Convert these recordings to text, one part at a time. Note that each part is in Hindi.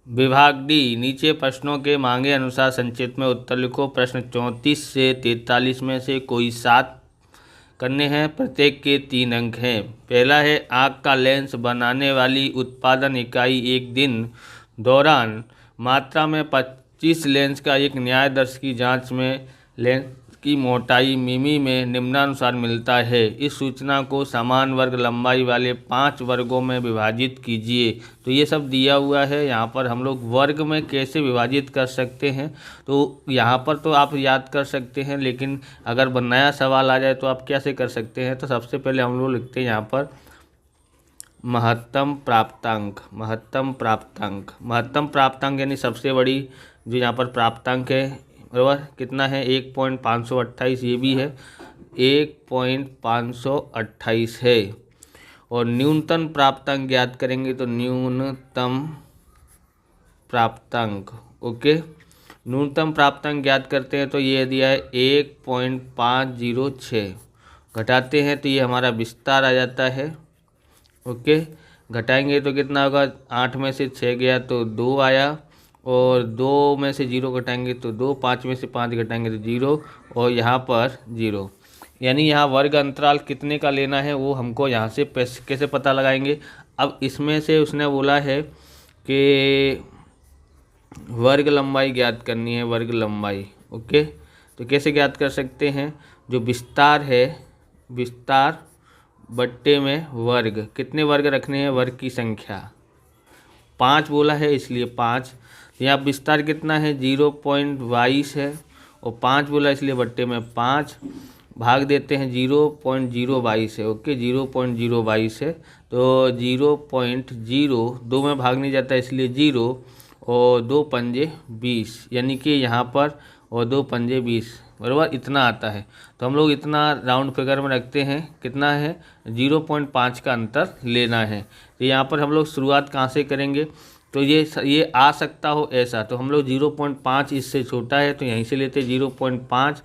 विभाग डी, नीचे प्रश्नों के मांगे अनुसार संक्षिप्त में उत्तर लिखो। प्रश्न 34 से 43 में से कोई 7 करने हैं, प्रत्येक के 3 अंक हैं। पहला है, आँख का लेंस बनाने वाली उत्पादन इकाई एक दिन दौरान मात्रा में 25 लेंस का एक न्यायदर्श की जांच में लेंस की मोटाई मिमी में निम्नानुसार मिलता है। इस सूचना को समान वर्ग लंबाई वाले 5 वर्गों में विभाजित कीजिए। तो ये सब दिया हुआ है। यहाँ पर हम लोग वर्ग में कैसे विभाजित कर सकते हैं, तो यहाँ पर तो आप याद कर सकते हैं, लेकिन अगर नया सवाल आ जाए तो आप कैसे कर सकते हैं। तो सबसे पहले हम लोग लिखते हैं यहाँ पर महत्तम प्राप्तांक। महत्तम प्राप्तांक, महत्तम प्राप्तांक यानी सबसे बड़ी जो यहाँ पर प्राप्तांक है, बराबर कितना है 1.528, ये भी है 1.528 है। और न्यूनतम प्राप्तांक ज्ञात करेंगे तो न्यूनतम प्राप्तांक, ओके, न्यूनतम प्राप्तांक ज्ञात करते हैं तो ये दिया है 1.506, घटाते हैं तो ये हमारा विस्तार आ जाता है, ओके। घटाएंगे तो कितना होगा, 8 में से 6 गया तो 2 आया, और 2 में से 0 घटाएंगे तो 2, 5 में से 5 घटाएंगे तो 0, और यहाँ पर 0। यानी यहाँ वर्ग अंतराल कितने का लेना है वो हमको यहाँ से कैसे पता लगाएंगे। अब इसमें से उसने बोला है कि वर्ग लंबाई ज्ञात करनी है, वर्ग लंबाई, ओके। तो कैसे ज्ञात कर सकते हैं, जो विस्तार है, विस्तार बट्टे में वर्ग, कितने वर्ग रखने हैं, वर्ग की संख्या 5 बोला है इसलिए 5। यहाँ विस्तार कितना है 0.22 है, और 5 बोला इसलिए बट्टे में 5, भाग देते हैं 0.022 है, ओके, 0.022 है तो 0.0, 2 में भाग नहीं जाता इसलिए 0, और 2 पंजे 20, यानी कि यहाँ पर और 2 पंजे 20, बराबर इतना आता है। तो हम लोग इतना राउंड फिगर में रखते हैं, कितना है 0.5 का अंतर लेना है। तो यहाँ पर हम लोग शुरुआत कहाँ से करेंगे, तो ये आ सकता हो ऐसा, तो हम लोग 0.5 इससे छोटा है तो यहीं से लेते 0.5,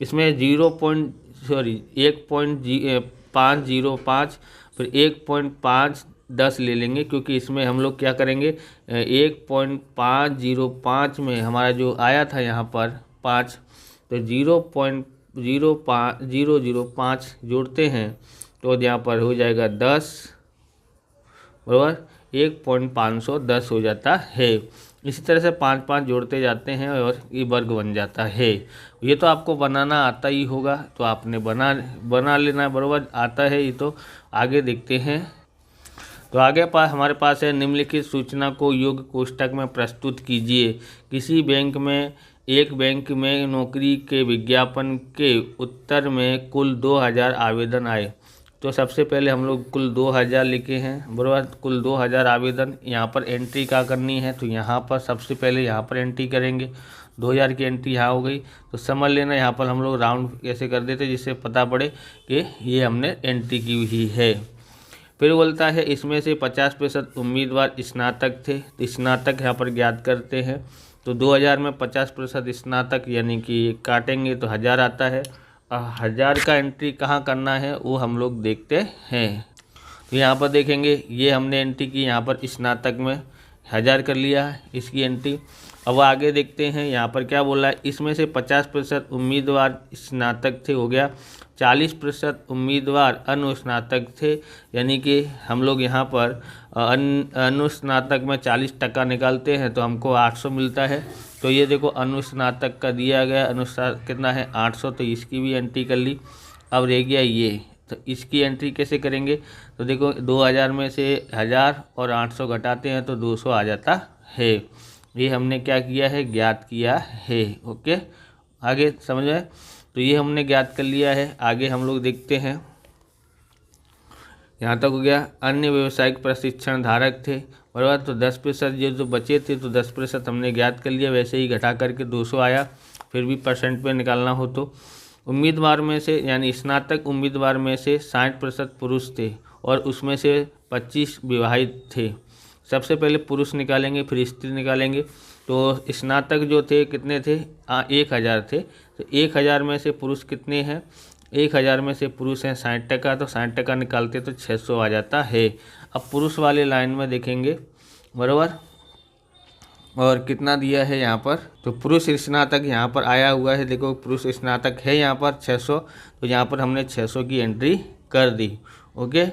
इसमें 1.505, फिर 1.510 ले लेंगे, क्योंकि इसमें हम लोग क्या करेंगे 1.505 में हमारा जो आया था यहाँ पर 5, तो 0.005 जोड़ते हैं तो यहाँ पर हो जाएगा 10, बराबर 1.510 हो जाता है। इसी तरह से 5 जोड़ते जाते हैं और ये वर्ग बन जाता है। ये तो आपको बनाना आता ही होगा, तो आपने बना लेना, बराबर आता है ये। तो आगे देखते हैं। तो आगे हमारे पास है, निम्नलिखित सूचना को योग्य कोष्ठक में प्रस्तुत कीजिए। किसी बैंक में एक बैंक में नौकरी के विज्ञापन के उत्तर में कुल 2000 आवेदन आए। तो सबसे पहले हम लोग कुल 2000 लिखे हैं, बराबर कुल 2000 आवेदन। यहाँ पर एंट्री क्या करनी है, तो यहाँ पर सबसे पहले यहाँ पर एंट्री करेंगे, 2000 की एंट्री यहाँ हो गई। तो समझ लेना यहाँ पर हम लोग राउंड कैसे कर देते जिससे पता पड़े कि ये हमने एंट्री की हुई है। फिर बोलता है इसमें से 50% उम्मीदवार स्नातक थे, तो स्नातक यहाँ पर ज्ञात करते हैं। तो 2000 में 50% स्नातक यानी कि काटेंगे तो 1000 आता है। 1000 का एंट्री कहाँ करना है वो हम लोग देखते हैं। तो यहाँ पर देखेंगे ये हमने एंट्री की, यहाँ पर स्नातक में 1000 कर लिया इसकी एंट्री। अब आगे देखते हैं यहाँ पर क्या बोला है, इसमें से 50% उम्मीदवार स्नातक थे, हो गया। 40% उम्मीदवार अनुस्नातक थे, यानी कि हम लोग यहाँ पर अनुस्नातक में 40% निकालते हैं तो हमको 800 मिलता है। तो ये देखो अनुस्नातक का दिया गया, अनुस्नातक कितना है 800, तो इसकी भी एंट्री कर ली। अब रह गया ये, तो इसकी एंट्री कैसे करेंगे, तो देखो 2000 में से 1000 और 800 घटाते हैं तो 200 आ जाता है। ये हमने क्या किया है, ज्ञात किया है, ओके। आगे समझ में, तो ये हमने ज्ञात कर लिया है। आगे हम लोग देखते हैं, यहाँ तक हो गया। अन्य व्यावसायिक प्रशिक्षण धारक थे, बराबर, तो 10% जो बचे थे तो 10% हमने ज्ञात कर लिया, वैसे ही घटा करके 200 आया। फिर भी परसेंट पे निकालना हो तो उम्मीदवार में से यानी स्नातक उम्मीदवार में से 60% पुरुष थे और उसमें से 25 विवाहित थे। सबसे पहले पुरुष निकालेंगे फिर स्त्री निकालेंगे। तो स्नातक जो थे कितने थे, 1000 थे। तो 1000 में से पुरुष कितने हैं, 1000 में से पुरुष हैं 60%, तो 60% निकालते तो 600 आ जाता है। अब पुरुष वाले लाइन में देखेंगे, बराबर और कितना दिया है यहाँ पर, तो पुरुष स्नातक यहाँ पर आया हुआ है, देखो पुरुष स्नातक है यहाँ पर 600, तो यहाँ पर हमने 600 की एंट्री कर दी। ओके,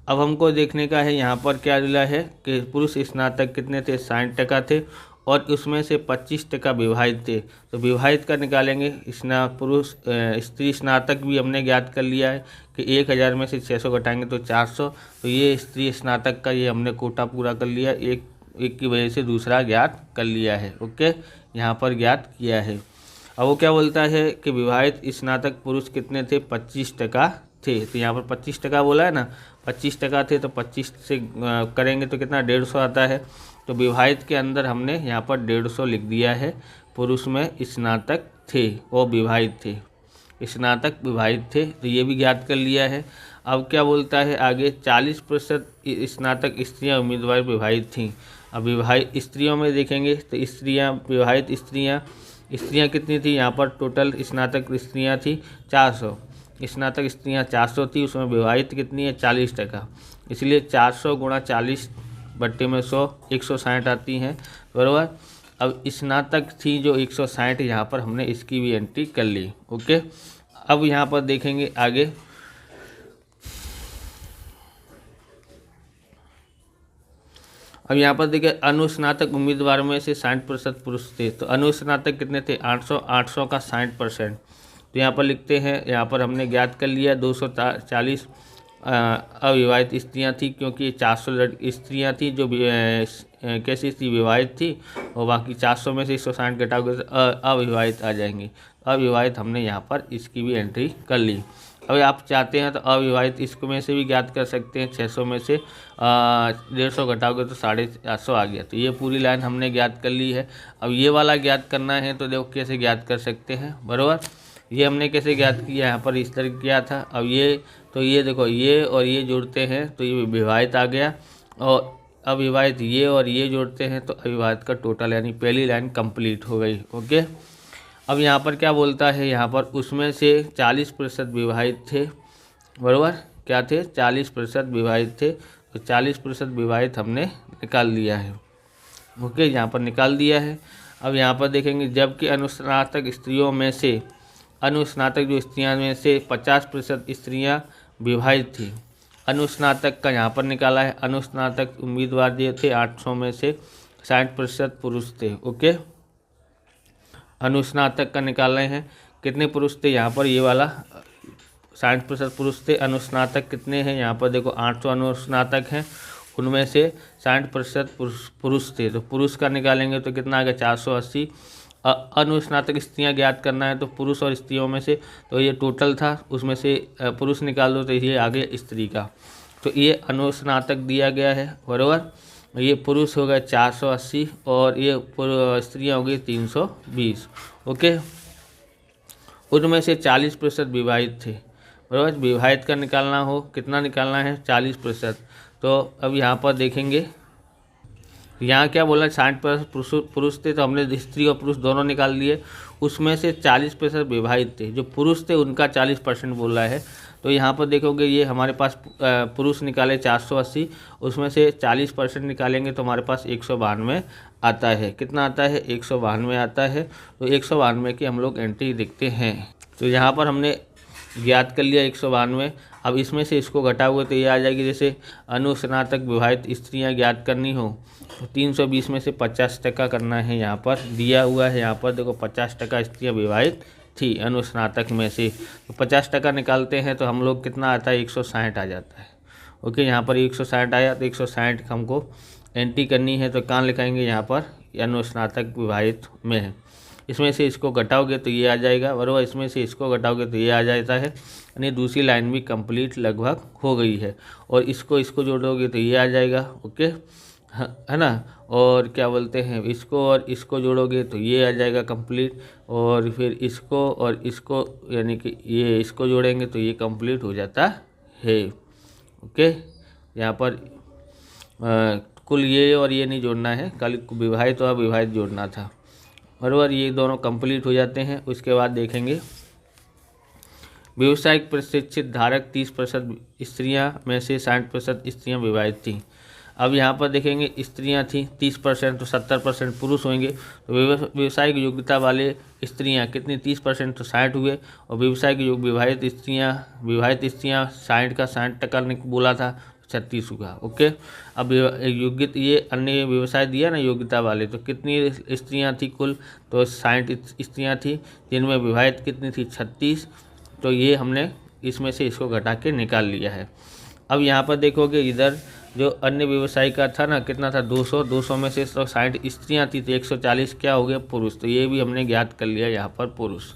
अब हमको देखने का है यहाँ पर क्या मिला है कि पुरुष स्नातक कितने थे, 60% थे, और उसमें से 25% विवाहित थे। तो विवाहित का निकालेंगे, स्त्री स्नातक भी हमने ज्ञात कर लिया है कि 1000 में से 600 घटाएंगे तो 400, तो ये स्त्री स्नातक का ये हमने कोटा पूरा कर लिया, एक की वजह से दूसरा ज्ञात कर लिया है। ओके, यहाँ पर ज्ञात किया है। अब वो क्या बोलता है कि विवाहित स्नातक पुरुष कितने थे, 25% थे। तो यहाँ पर 25% बोला है ना, 25% थे, तो 25 से करेंगे तो कितना, 150 आता है। तो विवाहित के अंदर हमने यहाँ पर 150 लिख दिया है। पुरुष में स्नातक थे और विवाहित थे, स्नातक विवाहित थे, तो ये भी ज्ञात कर लिया है। अब क्या बोलता है आगे, 40% स्नातक स्त्रियां उम्मीदवार विवाहित थीं। अब विवाहित स्त्रियों में देखेंगे तो स्त्रियां, विवाहित स्त्रियां कितनी थी, यहाँ पर टोटल स्नातक स्त्रियां थी 400, स्नातक स्त्रियां 400 थी, उसमें विवाहित कितनी है, 40%, इसलिए 400 गुणा 40 बट्टे में 100, 160 आती हैं, बराबर। अब स्नातक थी जो 160, यहाँ पर हमने इसकी भी एंट्री कर ली। ओके, अब यहाँ पर देखेंगे आगे, अब यहाँ पर देखिए अनुस्नातक उम्मीदवार में से 60% पुरुष थे। तो अनुस्नातक कितने थे, 800 का 60%, तो यहाँ पर लिखते हैं, यहाँ पर हमने ज्ञात कर लिया 240 अविवाहित स्त्रियाँ थी, क्योंकि 400 स्त्रियाँ थी जो कैसी थी, विवाहित थी, और बाकी 400 में से 160 घटाओगे तो अविवाहित आ जाएंगे। अविवाहित हमने यहाँ पर इसकी भी एंट्री कर ली। अब आप चाहते हैं तो अविवाहित इसको में से भी ज्ञात कर सकते हैं, 600 में से 150 घटाओगे तो 450 आ गया। तो ये पूरी लाइन हमने ज्ञात कर ली है। अब ये वाला ज्ञात करना है तो देखो कैसे ज्ञात कर सकते हैं, बराबर। ये हमने कैसे ज्ञात किया, यहाँ पर इस तरह किया था। अब ये, तो ये देखो ये और ये जोड़ते हैं तो ये विवाहित आ गया, और अविवाहित ये और ये जोड़ते हैं तो अविवाहित का टोटल, यानी पहली लाइन कंप्लीट हो गई। ओके, अब यहाँ पर क्या बोलता है, यहाँ पर उसमें से 40% विवाहित थे, बराबर, क्या थे, 40% विवाहित थे, तो 40% विवाहित हमने निकाल दिया है। ओके, यहाँ पर निकाल दिया है। अब यहाँ पर देखेंगे, जबकि अनुस्नातक स्त्रियों में से, अनुस्नातक जो स्त्रियाँ में से 50% स्त्रियाँ विवाहित थी। अनुस्नातक का यहाँ पर निकाला है, अनुस्नातक उम्मीदवार जो थे 800 में से 60% पुरुष थे। ओके, अनुस्नातक का निकाल रहे हैं, कितने पुरुष थे, यहाँ पर ये वाला 60% पुरुष थे। अनुस्नातक कितने हैं, यहाँ पर देखो 800 अनुस्नातक हैं, उनमें से 60% पुरुष थे। तो पुरुष का निकालेंगे तो कितना आ गया, 480। अनुस्नातक स्त्रियाँ ज्ञात करना है तो पुरुष और स्त्रियों में से, तो ये टोटल था, उसमें से पुरुष निकाल दो तो ये आ गया स्त्री का। तो ये अनुस्नातक दिया गया है, बराबर। ये पुरुष हो गए 480 और ये स्त्रियाँ हो गई 320। ओके, उनमें से 40% विवाहित थे, बराबर। विवाहित का निकालना हो, कितना निकालना है, 40%। तो अब यहाँ पर देखेंगे, यहाँ क्या बोला, 60% पुरुष थे, तो हमने स्त्री और पुरुष दोनों निकाल दिए। उसमें से 40% विवाहित थे, जो पुरुष थे उनका 40% बोला है। तो यहाँ पर देखोगे ये हमारे पास पुरुष निकाले 480, उसमें से 40% निकालेंगे तो हमारे पास 192 आता है। कितना आता है, 192 आता है। तो 192 की हम लोग एंट्री देखते हैं। तो यहाँ पर हमने ज्ञात कर लिया 192। अब इसमें से इसको घटाओगे तो ये आ जाएगी, जैसे अनुस्नातक विवाहित स्त्रियाँ ज्ञात करनी हो तो 320 में से 50% करना है। यहाँ पर दिया हुआ है, यहाँ पर देखो 50% स्त्रियाँ विवाहित थी अनुस्नातक में से, तो 50% निकालते हैं तो हम लोग कितना आता है, 160 आ जाता है। ओके, यहाँ पर 160 आया, तो 160 हमको एंट्री करनी है। तो कहाँ लिखाएंगे, यहाँ पर अनुस्नातक विवाहित में है। इसमें से इसको घटाओगे तो ये आ जाएगा, बराबर। इसमें से इसको घटाओगे तो ये आ जाता है, यानी दूसरी लाइन भी कंप्लीट लगभग हो गई है। और इसको जोड़ोगे तो ये आ जाएगा। ओके, है ना। और क्या बोलते हैं, इसको और इसको जोड़ोगे तो ये आ जाएगा कंप्लीट, और फिर इसको और इसको, यानी कि ये इसको जोड़ेंगे तो ये कंप्लीट हो जाता है। ओके, यहाँ पर कुल ये और ये नहीं जोड़ना है, कल विवाहित और अविवाहित जोड़ना था, बराबर। ये दोनों कंप्लीट हो जाते हैं। उसके बाद देखेंगे, व्यावसायिक प्रशिक्षित धारक 30% स्त्रियां में से 60% स्त्रियां विवाहित थीं। अब यहाँ पर देखेंगे स्त्रियाँ थी 30%, तो 70% पुरुष होंगे। तो व्यवसायिक योग्यता वाले स्त्रियाँ कितनी 30%, तो 60 हुए। और व्यवसायिक विवाहित स्त्रियाँ 60 का 60% बोला था, 36 हुआ। ओके, अब योग्यता ये अन्य व्यवसाय दिया ना योग्यता वाले, तो कितनी स्त्रियाँ थी कुल, तो 60 स्त्रियाँ थी, जिनमें विवाहित कितनी थी 36। तो ये हमने इसमें से इसको घटा के निकाल लिया है। अब यहाँ पर देखोगे इधर जो अन्य व्यवसाय का था ना कितना था 200 में से 60 स्त्रियाँ थी, तो 140 क्या हो गया पुरुष। तो ये भी हमने ज्ञात कर लिया यहाँ पर पुरुष।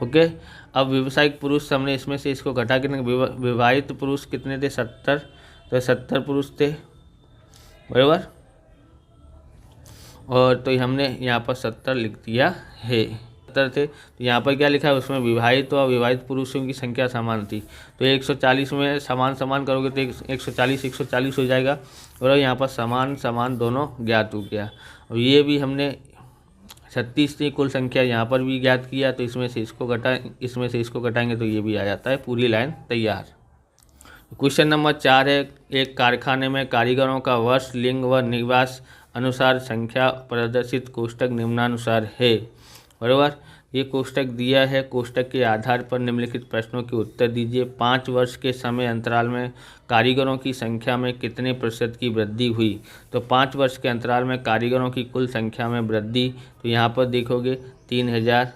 ओके, अब व्यवसायिक पुरुष हमने इसमें से इसको घटा के विवाहित पुरुष कितने थे 70, तो 70 पुरुष थे बराबर। और तो हमने यहाँ पर 70 लिख दिया है। 70 थे, तो यहाँ पर क्या लिखा है उसमें विवाहित और अविवाहित पुरुषों की संख्या समान थी। तो 140 में समान करोगे तो 140 हो जाएगा। और यहाँ पर समान दोनों ज्ञात हो गया। और ये भी हमने 36 थी कुल संख्या, यहाँ पर भी ज्ञात किया। तो इसमें से इसको घटाएंगे तो ये भी आ जाता है, पूरी लाइन तैयार। क्वेश्चन नंबर 4 है, एक कारखाने में कारीगरों का वर्ष, लिंग व निवास अनुसार संख्या प्रदर्शित कोष्टक निम्नानुसार है बराबर। ये कोष्टक दिया है, कोष्टक के आधार पर निम्नलिखित प्रश्नों के उत्तर दीजिए। 5 वर्ष के समय अंतराल में कारीगरों की संख्या में कितने प्रतिशत की वृद्धि हुई। तो 5 वर्ष के अंतराल में कारीगरों की कुल संख्या में वृद्धि, तो यहाँ पर देखोगे 3000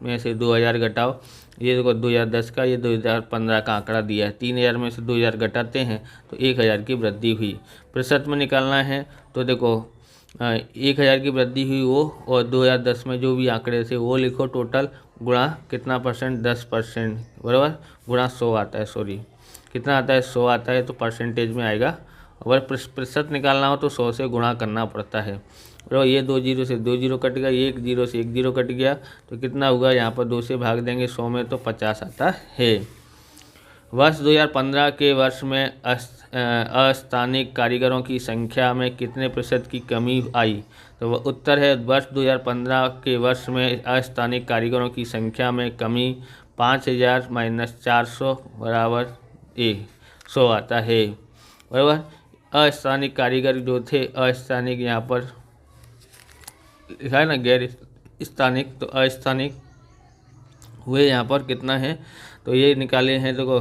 में से 2000 घटाओ, ये देखो 2010 का, ये 2015 का आंकड़ा दिया है। 3000 में से 2000 घटाते हैं तो 1000 की वृद्धि हुई। प्रतिशत में निकालना है तो देखो 1000 की वृद्धि हुई वो, और 2010 में जो भी आंकड़े थे वो लिखो टोटल, गुणा कितना परसेंट 10% बराबर, गुणा 100 आता है, सॉरी कितना आता है 100 आता है, तो परसेंटेज में आएगा। अगर प्रतिशत निकालना हो तो 100 से गुणा करना पड़ता है। और ये 2 जीरो से 2 जीरो कट गया, 1 जीरो से 1 जीरो कट गया, तो कितना हुआ यहाँ पर 2 से भाग देंगे 100 में तो 50 आता है। वर्ष 2015 के वर्ष में अस्थानिक कारीगरों की संख्या में कितने प्रतिशत की कमी आई। तो उत्तर है वर्ष 2015 के वर्ष में अस्थानिक कारीगरों की संख्या में कमी 5000 माइनस 400 बराबर 100 आता है बराबर। अस्थानिक कारीगर जो थे, अस्थानिक यहाँ पर लिखा है ना गैर स्थानिक, तो अस्थानिक हुए यहाँ पर कितना है, तो ये निकाले हैं देखो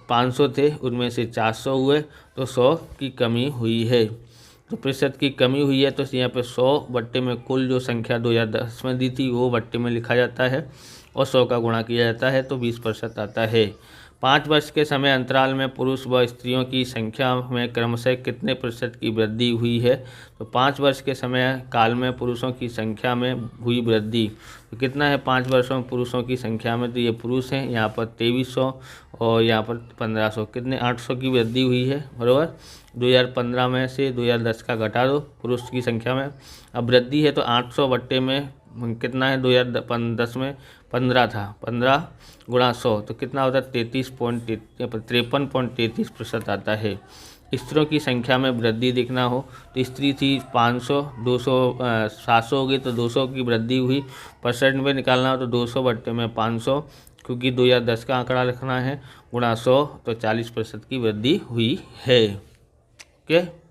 500 थे, उनमें से 400 हुए, तो 100 की कमी हुई है। तो प्रतिशत की कमी हुई है, तो यहाँ पे 100 बट्टे में कुल जो संख्या 2010 में दी थी वो बट्टे में लिखा जाता है और 100 का गुणा किया जाता है, तो 20% आता है। 5 वर्ष के समय अंतराल में पुरुष व स्त्रियों की संख्या में क्रमशः कितने प्रतिशत की वृद्धि हुई है। तो 5 वर्ष के समय काल में पुरुषों की संख्या में हुई वृद्धि, तो कितना है 5 वर्षों में पुरुषों की संख्या में, तो ये पुरुष हैं यहाँ पर 2300 और यहाँ पर 1500, कितने 800 की वृद्धि हुई है बराबर। 2015 में से 2010 का घटा दो पुरुष की संख्या में, अब वृद्धि है तो 800 बट्टे में कितना है 2010 में 15 था, 15 गुणा 100 तो कितना होता है 53.33% आता है। स्त्रियों की संख्या में वृद्धि देखना हो तो स्त्री थी 500, 200 700 हो गई, तो 200 की वृद्धि हुई। परसेंट में निकालना हो तो 200 बट्टे में 500, क्योंकि 2010 का आंकड़ा रखना है, गुणा 100 तो 40% की वृद्धि हुई है। ओके,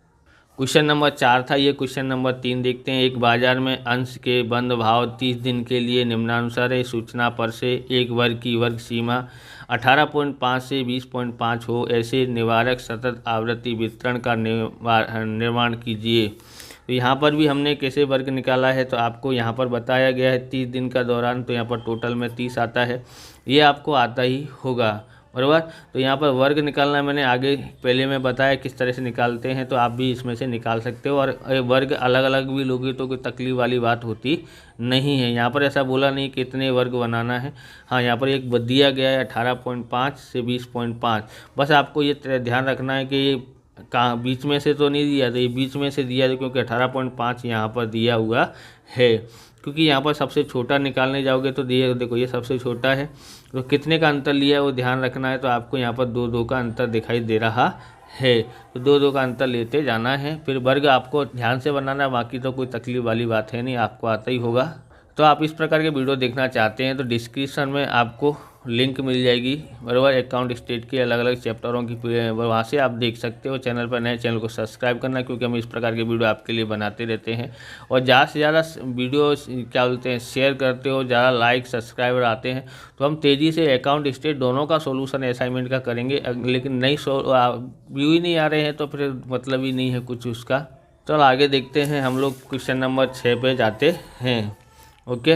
क्वेश्चन नंबर 4 था, ये क्वेश्चन नंबर 3 देखते हैं। एक बाजार में अंश के बंद भाव 30 दिन के लिए निम्नानुसार है। सूचना पर से एक वर्ग की वर्ग सीमा 18.5 से 20.5 हो, ऐसे निवारक सतत आवृत्ति वितरण का निर्माण कीजिए। तो यहाँ पर भी हमने कैसे वर्ग निकाला है, तो आपको यहाँ पर बताया गया है 30 दिन का दौरान, तो यहाँ पर टोटल में 30 आता है, ये आपको आता ही होगा बराबर। तो यहाँ पर वर्ग निकालना मैंने आगे पहले में बताया किस तरह से निकालते हैं, तो आप भी इसमें से निकाल सकते हो। और वर्ग अलग अलग भी लोगे तो कोई तकलीफ वाली बात होती नहीं है। यहाँ पर ऐसा बोला नहीं कितने वर्ग बनाना है, हाँ यहाँ पर एक दिया गया है 18.5 से 20.5। बस आपको ये ध्यान रखना है कि ये कहाँ बीच में से तो नहीं दिया, तो ये बीच में से दिया है क्योंकि 18.5 यहाँ पर दिया हुआ है, क्योंकि यहाँ पर सबसे छोटा निकालने जाओगे तो देखो ये सबसे छोटा है, तो कितने का अंतर लिया है वो ध्यान रखना है। तो आपको यहाँ पर 2 का अंतर दिखाई दे रहा है, तो 2 का अंतर लेते जाना है। फिर वर्ग आपको ध्यान से बनाना, बाकी तो कोई तकलीफ वाली बात है नहीं, आपको आता ही होगा तो आप इस प्रकार के वीडियो देखना चाहते हैं तो डिस्क्रिप्शन में आपको लिंक मिल जाएगी, बराबर, अकाउंट स्टेट के अलग अलग चैप्टरों की, वहाँ से आप देख सकते हो। चैनल पर नए, चैनल को सब्सक्राइब करना, क्योंकि हम इस प्रकार के वीडियो आपके लिए बनाते रहते हैं। और ज़्यादा से ज़्यादा वीडियो क्या बोलते हैं शेयर करते हो, ज़्यादा लाइक सब्सक्राइबर आते हैं तो हम तेज़ी से अकाउंट स्टेट दोनों का सोल्यूशन असाइनमेंट का करेंगे। लेकिन व्यू ही नहीं आ रहे हैं तो फिर मतलब ही नहीं है कुछ उसका। चलो आगे देखते हैं, हम लोग क्वेश्चन नंबर 6 पे जाते हैं। ओके,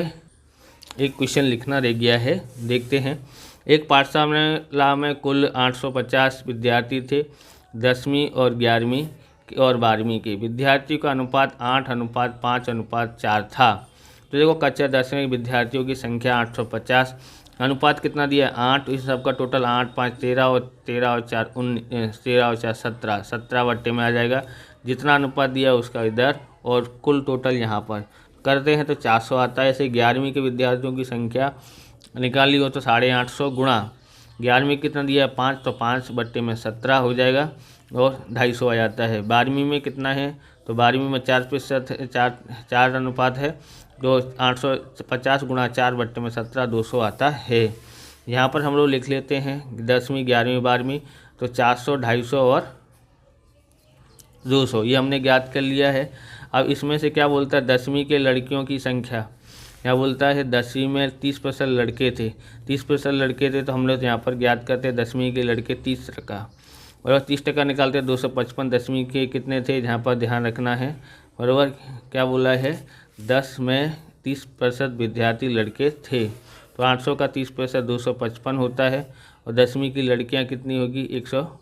एक क्वेश्चन लिखना रह गया है, देखते हैं। एक पाठशाला में कुल 850 विद्यार्थी थे। 10वीं और 11वीं और 12वीं के विद्यार्थियों का अनुपात 8:5:4 था। तो देखो, कक्षा 10वीं के विद्यार्थियों की संख्या 850, अनुपात कितना दिया 8, इस सब का टोटल 8 5 13 और 13 और 4 19, 13 और 4 17, 17 बट्टे में आ जाएगा। जितना अनुपात दिया उसका इधर, और कुल टोटल यहाँ पर करते हैं तो 400 आता है। ऐसे 11वीं के विद्यार्थियों की संख्या निकाली हो तो 850 गुणा 11वीं कितना दिया 5, तो 5 बट्टे में 17 हो जाएगा और 250 आ जाता है। 12वीं में कितना है, तो 12वीं में 4 अनुपात है, जो 850 गुणा 4 बट्टे में 17, 200 आता है। यहाँ पर हम लोग लिख लेते हैं 10वीं 11वीं 12वीं, तो 400, 250 और 200 ये हमने ज्ञात कर लिया है। अब इसमें से क्या बोलता है 10वीं के लड़कियों की संख्या, क्या बोलता है 10वीं में 30% लड़के थे, 30% लड़के थे तो हम लोग यहाँ पर ज्ञात करते हैं 10वीं के लड़के 30%, बराबर 30% निकालते हैं 255। 10वीं के कितने थे, यहाँ पर ध्यान रखना है, बराबर क्या बोला है 10 में 30% विद्यार्थी लड़के थे, तो 800 का 30% 255 होता है। और 10वीं की लड़कियाँ कितनी होगी 100,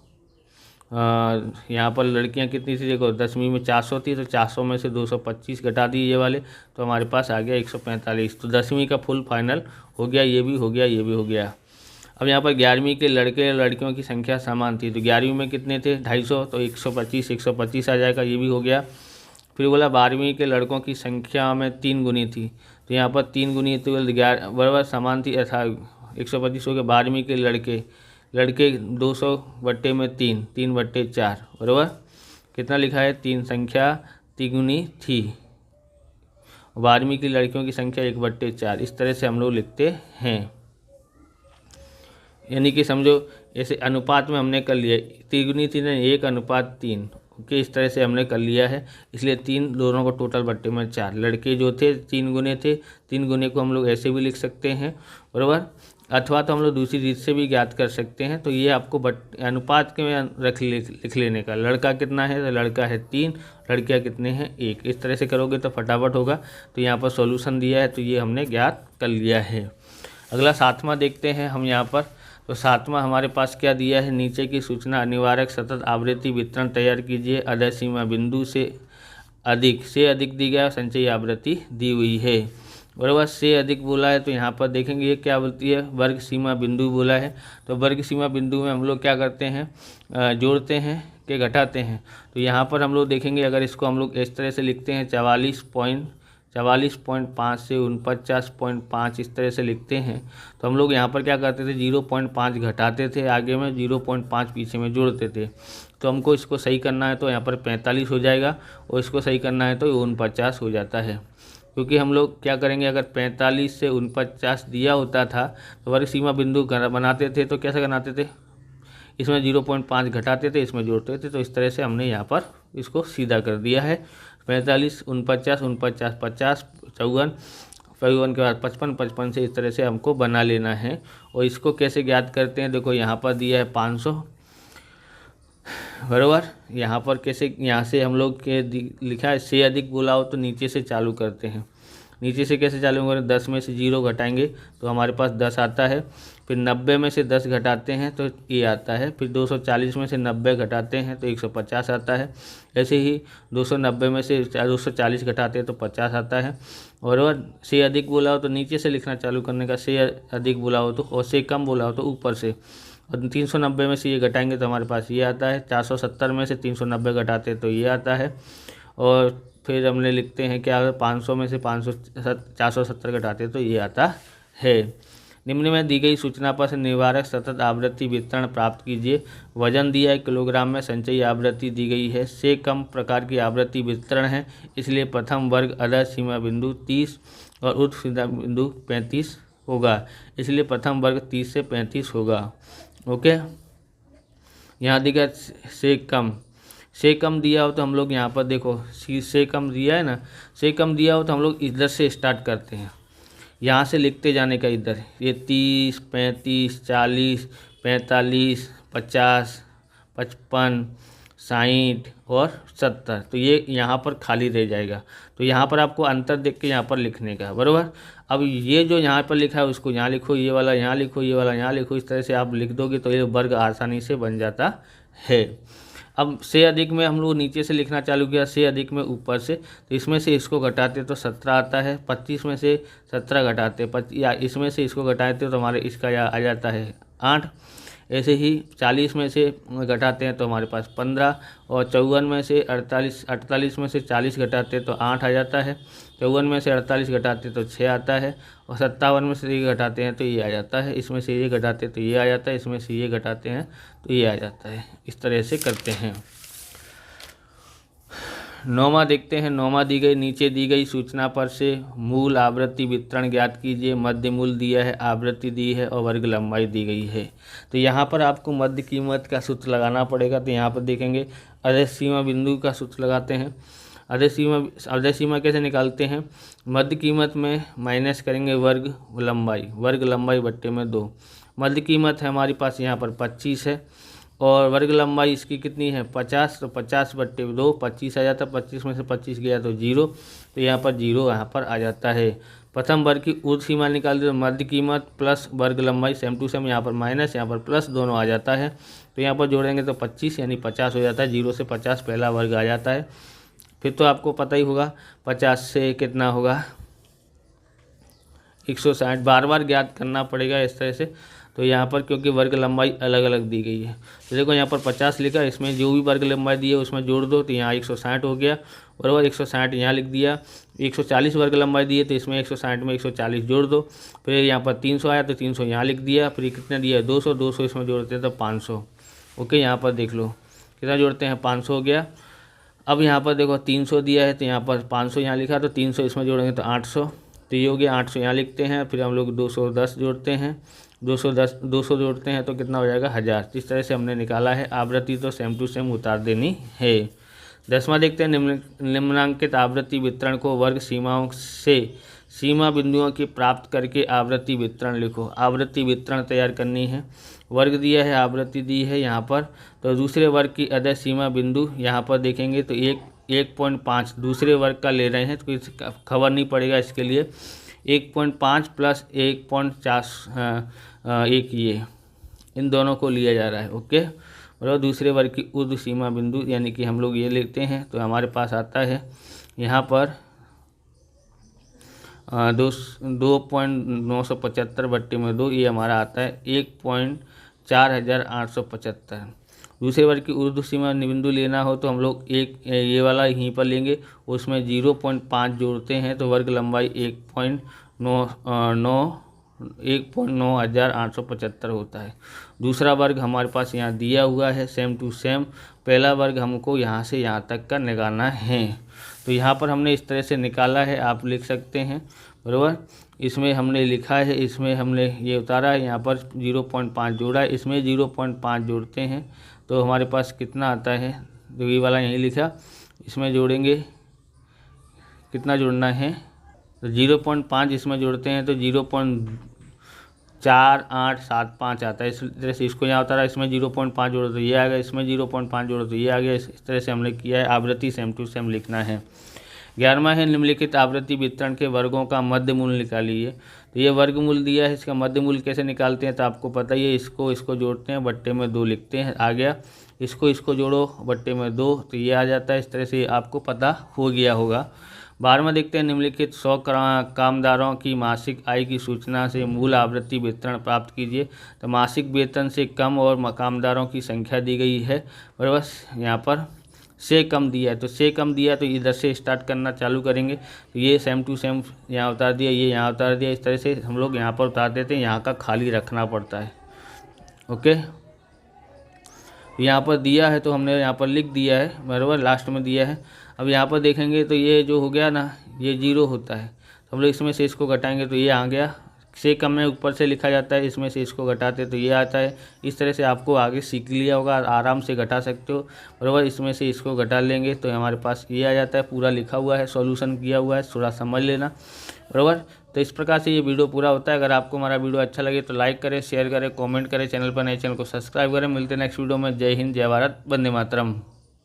यहाँ पर लड़कियां कितनी थी देखो, 10वीं में 400 थी तो 400 में से 225 घटा दिए ये वाले, तो हमारे पास आ गया 145। तो 10वीं का फुल फाइनल हो गया, ये भी हो गया, ये भी हो गया। अब यहाँ पर 11वीं के लड़के लड़कियों की संख्या समान थी, तो 11वीं में कितने थे 250, तो 125 आ जाएगा, ये भी हो गया। फिर बोला 12वीं के लड़कों की संख्या में 3 गुनी थी, तो यहाँ पर 3 गुनी तो 11 बराबर समान थी, ऐसा 125 हो गया। 12वीं के लड़के 200 बट्टे में 3, 3 बट्टे 4, बराबर कितना लिखा है 3 संख्या तिगुनी थी। 12वीं की लड़कियों की संख्या 1/4, इस तरह से हम लोग लिखते हैं। यानी कि समझो ऐसे अनुपात में हमने कर लिया, तिगुनी थी ना 1:3, ओके, इस तरह से हमने कर लिया है। इसलिए 3 दोनों को टोटल बट्टे में 4, लड़के जो थे 3 गुने थे, 3 गुने को हम लोग ऐसे भी लिख सकते हैं, बराबर, अथवा तो हम लोग दूसरी रीत से भी ज्ञात कर सकते हैं। तो ये आपको अनुपात के में लिख लेने का, लड़का कितना है तो लड़का है 3, लड़कियां कितने हैं 1, इस तरह से करोगे तो फटाफट होगा। तो यहाँ पर सॉल्यूशन दिया है तो ये हमने ज्ञात कर लिया है। अगला 7वां देखते हैं हम यहाँ पर। तो 7वां हमारे पास क्या दिया है, नीचे की सूचना अनिवार्य सतत आवृत्ति वितरण तैयार कीजिए। आदर्श सीमा बिंदु से अधिक दी गया, संचयी आवृत्ति दी हुई है, बराबर। से अधिक बोला है तो यहाँ पर देखेंगे ये क्या बोलती है, वर्ग सीमा बिंदु बोला है। तो वर्ग सीमा बिंदु में हम लोग क्या करते हैं, जोड़ते हैं कि घटाते हैं। तो यहाँ पर हम लोग देखेंगे, अगर इसको हम लोग इस तरह से लिखते हैं 44.5 से 49.5 इस तरह से लिखते हैं, तो हम लोग यहाँ पर क्या करते थे 0.5 घटाते थे, आगे में 0.5 पीछे में जोड़ते थे। तो हमको इसको सही करना है तो यहाँ पर 45 हो जाएगा, और इसको सही करना है तो 49 हो जाता है। क्योंकि हम लोग क्या करेंगे, अगर 45 से 49 दिया होता था तो वर्ग सीमा बिंदु बनाते थे तो कैसे बनाते थे, इसमें 0.5 घटाते थे, इसमें जोड़ते थे। तो इस तरह से हमने यहाँ पर इसको सीधा कर दिया है। 45 49 49 50 54 54 के बाद 55 55 से इस तरह से हमको बना लेना है। और इसको कैसे ज्ञात करते हैं, देखो यहाँ पर दिया है 500, बराबर। यहाँ पर कैसे, यहाँ से हम लोग के लिखा है से अधिक बोला हो तो नीचे से चालू करते हैं। नीचे से कैसे चालू करें, 10 में से 0 घटाएंगे तो हमारे पास 10 आता है। फिर 90 में से 10 घटाते हैं तो ये आता है। फिर 240 में से 90 घटाते हैं तो 150 आता है। ऐसे ही 290 में से 240 घटाते हैं तो 50 आता है। और से अधिक बोला हो तो नीचे से लिखना चालू करने का, से अधिक बोला हो तो, और से कम बोला हो तो ऊपर से। और 390 में से ये घटाएंगे तो हमारे पास ये आता है। 470 में से 390 घटाते हैं तो ये आता है। और फिर हमने लिखते हैं क्या, 500 में से 470 घटाते हैं तो ये आता है। निम्न में दी गई सूचना पर से निवारक सतत आवृत्ति वितरण प्राप्त कीजिए। वजन दिया है किलोग्राम में, संचयी आवृत्ति दी गई है, से कम प्रकार की आवृत्ति वितरण है, इसलिए प्रथम वर्ग अधः सीमा बिंदु 30 और ऊर्ध्व सीमा बिंदु 35 होगा, इसलिए प्रथम वर्ग 30 से 35 होगा। ओके, यहाँ दिखा से कम दिया हो तो हम लोग यहाँ पर देखो से कम दिया है ना, से कम दिया हो तो हम लोग इधर से स्टार्ट करते हैं, यहाँ से लिखते जाने का इधर, ये 30, 35, 40, 45, 50, 55, 60 और 70, तो ये यहाँ पर खाली रह जाएगा। तो यहाँ पर आपको अंतर देख के यहाँ पर लिखने का, बराबर। अब ये जो यहाँ पर लिखा है उसको यहाँ लिखो, ये वाला यहाँ लिखो, ये वाला यहाँ लिखो, इस तरह से आप लिख दोगे तो ये वर्ग आसानी से बन जाता है। अब से अधिक में हम लोग नीचे से लिखना चालू किया, से अधिक में ऊपर से, तो इसमें से इसको घटाते तो 17 आता है, 25 में से 17 घटाते या इसमें से इसको घटाते तो हमारे इसका आ जाता है 8। ऐसे ही 40 में से घटाते हैं तो हमारे पास 15, और 54 में से 48 में से 40 घटाते तो 8 आ जाता है, 54 में से 48 घटाते तो 6 आता है, और 57 में से ये घटाते हैं तो ये आ जाता है, इसमें से ये घटाते तो ये आ जाता है, इसमें से ये घटाते हैं तो ये आ जाता है। इस तरह से करते हैं। 9वां देखते हैं। 9वां दी गई नीचे दी गई सूचना पर से मूल आवृत्ति वितरण ज्ञात कीजिए। मध्य मूल दिया है, आवृत्ति दी है और वर्ग लंबाई दी गई है। तो यहाँ पर आपको मध्य कीमत का सूत्र लगाना पड़ेगा। तो यहाँ पर देखेंगे अधः सीमा बिंदु का सूत्र लगाते हैं। अधः सीमा कैसे निकालते हैं? मध्य कीमत में माइनस करेंगे वर्ग लंबाई बट्टे में 2। मध्य कीमत है हमारे पास यहाँ पर 25 है और वर्ग लंबाई इसकी कितनी है 50, तो 50 बट्टे 2 25 आ जाता है। 25 में से 25 गया तो 0, तो यहाँ पर 0 यहाँ पर आ जाता है। प्रथम वर्ग की ऊर्ध्व सीमा निकाल दो, मध्य कीमत प्लस वर्ग लंबाई सेम टू सेम, यहाँ पर माइनस यहाँ पर प्लस दोनों आ जाता है। तो यहाँ पर जोड़ेंगे तो 25 यानी 50 हो जाता है। 0 से 50 पहला वर्ग आ जाता है। फिर तो आपको पता ही होगा 50 से कितना होगा 160, बार बार ज्ञात करना पड़ेगा इस तरह से। तो यहाँ पर क्योंकि वर्ग लंबाई अलग अलग दी गई है, तो देखो यहाँ पर 50 लिखा, इसमें जो भी वर्ग लंबाई दी है उसमें जोड़ दो, तो यहाँ 160 हो गया, बराबर। 160 यहाँ लिख दिया। 140 वर्ग लंबाई दी है तो इसमें 160 में 140 जोड़ दो। फिर यहाँ पर 300 आया तो 300 यहाँ लिख दिया। फिर कितना दिया 200, 200 इसमें जोड़ते हैं तो 500। ओके, यहाँ पर देख लो कितना जोड़ते हैं 500 हो गया। अब यहाँ पर देखो 300 दिया है तो यहाँ पर 500 यहाँ लिखा, तो 300 इसमें जोड़ेंगे तो 800, तो ये हो गया 800 यहाँ लिखते हैं। फिर हम लोग 210 जोड़ते हैं, 200 जोड़ते हैं तो कितना हो जाएगा 1000। इस तरह से हमने निकाला है। आवृत्ति तो सेम टू सेम उतार देनी है। 10वां देखते हैं। निम्नांकित आवृत्ति वितरण को वर्ग सीमाओं से सीमा बिंदुओं की प्राप्त करके आवृत्ति वितरण लिखो। आवृत्ति वितरण तैयार करनी है। वर्ग दिया है, आवृत्ति दी है यहाँ पर, तो दूसरे वर्ग की अधः सीमा बिंदु यहाँ पर देखेंगे तो 1.5 दूसरे वर्ग का ले रहे हैं, तो कुछ खबर नहीं पड़ेगा इसके लिए। 1.5 प्लस 1.4 1 ये इन दोनों को लिया जा रहा है। ओके, और दूसरे वर्ग की ऊर्ध्व सीमा बिंदु यानी कि हम लोग ये लेते हैं तो हमारे पास आता है यहाँ पर 2.975 बट्टे में 2, ये हमारा आता है 1.4875। दूसरे वर्ग की ऊर्ध्व सीमा बिंदु लेना हो तो हम लोग ये वाला यहीं पर लेंगे, उसमें 0.5 जोड़ते हैं तो वर्ग लंबाई 1.9875 होता है। दूसरा वर्ग हमारे पास यहाँ दिया हुआ है सेम टू सेम। पहला वर्ग हमको यहाँ से यहाँ तक का निकालना है, तो यहाँ पर हमने इस तरह से निकाला है, आप लिख सकते हैं, बराबर। इसमें हमने लिखा है, इसमें हमने ये उतारा है, यहाँ पर 0.5 जोड़ा है, इसमें 0.5 जोड़ते हैं तो हमारे पास कितना आता है, तो ये वाला यहीं लिखा, इसमें जोड़ेंगे कितना जोड़ना है, तो 0.5 इसमें जोड़ते हैं तो 0.4875 आता है। इस तरह से इसको यहाँ उतारा, इसमें 0.5 जोड़ो तो ये आ गया, इसमें 0.5 जोड़ो तो ये आ गया। इस तरह से हमने किया है। आवृत्ति सेम टू सेम लिखना है। 11वां है निम्नलिखित आवृत्ति वितरण के वर्गों का मध्य मूल निकालिए। तो ये वर्ग मूल दिया है, इसका मध्य मूल कैसे निकालते हैं तो आपको पता ही है। इसको जोड़ते हैं, बट्टे में 2 लिखते हैं, आ गया। इसको जोड़ो, बट्टे में 2, तो ये आ जाता है। इस तरह से आपको पता हो गया होगा। 12वां देखते हैं। निम्नलिखित 100 कामदारों की मासिक आय की सूचना से मूल आवृत्ति वितरण प्राप्त कीजिए। तो मासिक वेतन से कम और कामदारों की संख्या दी गई है, और बस यहाँ पर से कम दिया है, तो से कम दिया है तो इधर से स्टार्ट करना चालू करेंगे। तो ये सेम टू सेम यहाँ उतार दिया, ये यहाँ उतार दिया, इस तरह से हम लोग यहाँ पर उतार देते हैं, यहाँ का खाली रखना पड़ता है। ओके, यहाँ पर दिया है तो हमने यहाँ पर लिख दिया है, बराबर, लास्ट में दिया है। अब यहाँ पर देखेंगे तो ये जो हो गया ना, ये 0 होता है, तो हम लोग इसमें से इसको घटाएंगे तो ये आ गया। से कम में ऊपर से लिखा जाता है, इसमें से इसको घटाते तो ये आता है। इस तरह से आपको आगे सीख लिया होगा, आराम से घटा सकते हो, बराबर। इसमें से इसको घटा लेंगे तो हमारे पास ये आ जाता है, पूरा लिखा हुआ है, सॉल्यूशन किया हुआ है, थोड़ा समझ लेना, बराबर। तो इस प्रकार से ये वीडियो पूरा होता है। अगर आपको हमारा वीडियो अच्छा लगे तो लाइक करें, शेयर करें, कमेंट करें, चैनल पर नए चैनल को सब्सक्राइब करें। मिलते हैं नेक्स्ट वीडियो में। जय हिंद, जय भारत, वंदे मातरम।